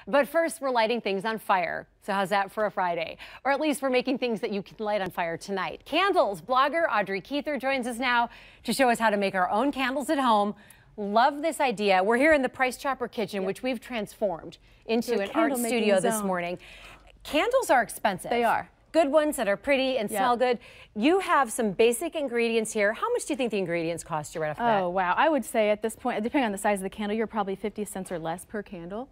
But first, we're lighting things on fire. So how's that for a Friday? Or at least we're making things that you can light on fire tonight. Candles. Blogger Audrey Kuether joins us now to show us how to make our own candles at home. Love this idea. We're here in the Price Chopper kitchen, which we've transformed into an art studio this morning. Candles are expensive. They are. Good ones that are pretty and smell good. You have some basic ingredients here. How much do you think the ingredients cost you right off the bat? Oh, wow. I would say at this point, depending on the size of the candle, you're probably 50 cents or less per candle.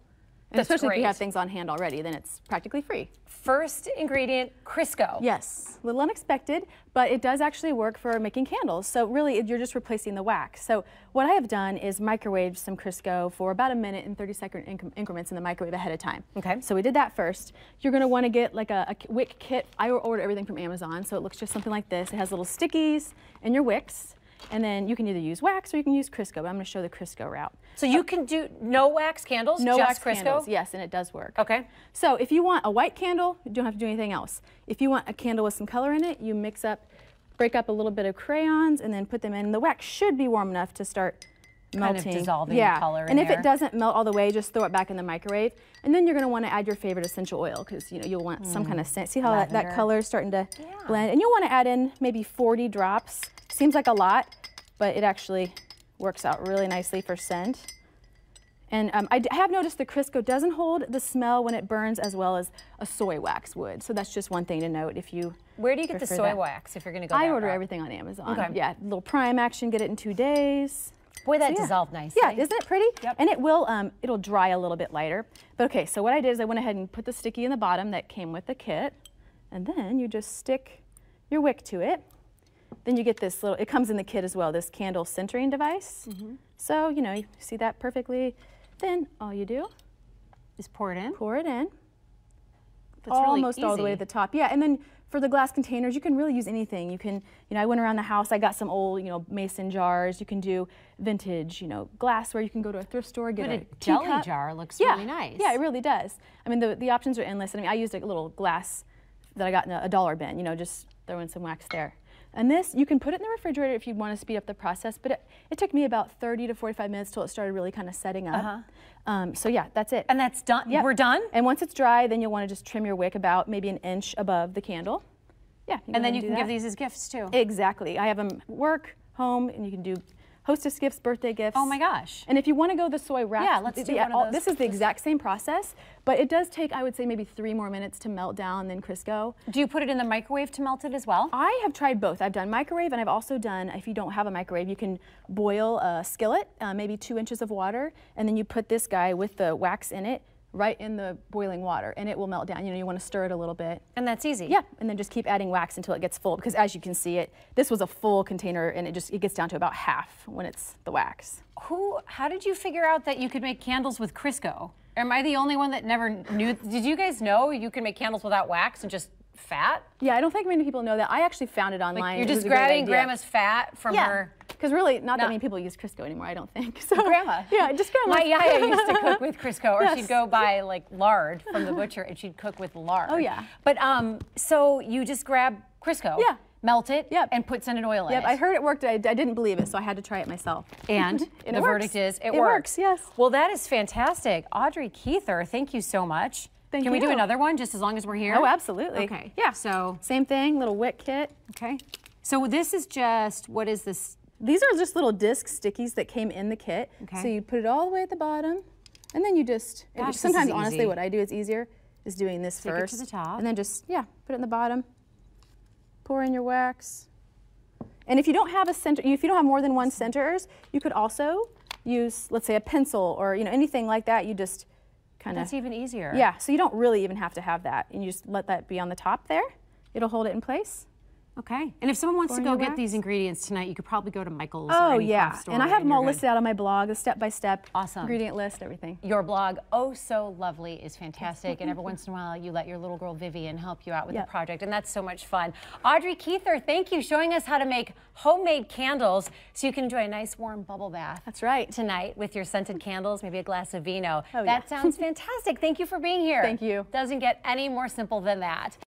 And especially if you have things on hand already, then it's practically free. First ingredient, Crisco. Yes, a little unexpected, but it does actually work for making candles. So really, you're just replacing the wax. So what I have done is microwave some Crisco for about a minute and 30-second increments in the microwave ahead of time. Okay. So we did that first. You're going to want to get like a wick kit. I ordered everything from Amazon, so it looks just something like this. It has little stickies and your wicks. And then you can either use wax or you can use Crisco, but I'm going to show the Crisco route. So you can do no wax candles, no just wax Crisco? Candles, yes, and it does work. Okay. So if you want a white candle, you don't have to do anything else. If you want a candle with some color in it, you break up a little bit of crayons and then put them in. The wax should be warm enough to start melting. Kind of dissolving the color and in if it doesn't melt all the way, just throw it back in the microwave. And then you're going to want to add your favorite essential oil because you'll want some kind of scent. See how that color is starting to blend? And you'll want to add in maybe 40 drops. Seems like a lot, but it actually works out really nicely for scent. And I have noticed the Crisco doesn't hold the smell when it burns as well as a soy wax would. So that's just one thing to note if you Where do you get the soy wax if you're going to go that I order route? everything on Amazon. Okay. Yeah, little prime action, get it in 2 days. Boy, that dissolved nicely. Yeah, isn't it pretty? Yep. And it will, it'll dry a little bit lighter. But okay, so what I did is I went ahead and put the sticky in the bottom that came with the kit. And then you just stick your wick to it. Then you get this little, it comes in the kit as well, this candle centering device. So, you see that perfectly. Then all you do is pour it in. Pour it in. That's almost really all the way to the top. Yeah, and then for the glass containers, you can really use anything. You can, I went around the house, I got some old, mason jars. You can do vintage, glass where you can go to a thrift store, get a jelly teacup. jar looks really nice. Yeah, it really does. I mean, the options are endless. I used a little glass that I got in a $1 bin, just throw in some wax there. And this, you can put it in the refrigerator if you want to speed up the process, but it took me about 30 to 45 minutes till it started really kind of setting up. So yeah, that's it. And that's done? Yep. We're done? And once it's dry, then you'll want to just trim your wick about maybe an inch above the candle. Yeah. And then you can give these as gifts too. Exactly. I have them work, home, and you can do hostess gifts, birthday gifts. Oh my gosh. And if you want to go the soy wrap, yeah, let's do one of those. This is the exact same process, but it does take, I would say, maybe 3 more minutes to melt down than Crisco. Do you put it in the microwave to melt it as well? I have tried both. I've done microwave, and I've also done, if you don't have a microwave, you can boil a skillet, maybe 2 inches of water, and then you put this guy with the wax in it right in the boiling water, and it will melt down. You want to stir it a little bit. And that's easy. Yeah, and then just keep adding wax until it gets full, because as you can see, this was a full container, and it gets down to about half when it's the wax. How did you figure out that you could make candles with Crisco? Am I the only one that never knew? Did you guys know you can make candles without wax and just fat? Yeah, I don't think many people know that. I actually found it online. Like you're just grabbing Grandma's fat from her. Because really, not that many people use Crisco anymore, I don't think. So, Grandma. Yeah, just Grandma. My yaya used to cook with Crisco, or she'd go buy like lard from the butcher and she'd cook with lard. Oh yeah. But so you just grab Crisco, melt it, and put scented oil in it. I heard it worked. I didn't believe it, so I had to try it myself. And the verdict is it works. Yes. Well, that is fantastic. Audrey Kuether, thank you so much. Can we do another one just as long as we're here? Oh, absolutely. Okay. Yeah. So same thing, little wick kit. Okay. So this is just, what is this? These are just little disc stickies that came in the kit. Okay. So you put it all the way at the bottom, and then you just, sometimes honestly what I do is easier, is doing this first. Stick it to the top. And then just, put it in the bottom. Pour in your wax. And if you don't have if you don't have more than one centers, you could also use, let's say, a pencil or anything like that. You just kind of. That's even easier. Yeah, so you don't really even have to have that, and you just let that be on the top there. It'll hold it in place. Okay. And if someone wants to go get these ingredients tonight, you could probably go to Michael's. Oh, or any yeah. store And I have them all listed out on my blog, the step-by-step ingredient list, everything. Your blog, oh so lovely, is fantastic. And every once in a while, you let your little girl Vivian help you out with the project. And that's so much fun. Audrey Kuether, thank you, showing us how to make homemade candles so you can enjoy a nice warm bubble bath. That's right. Tonight with your scented candles, maybe a glass of vino. Oh, that sounds fantastic. Thank you for being here. Thank you. Doesn't get any more simple than that.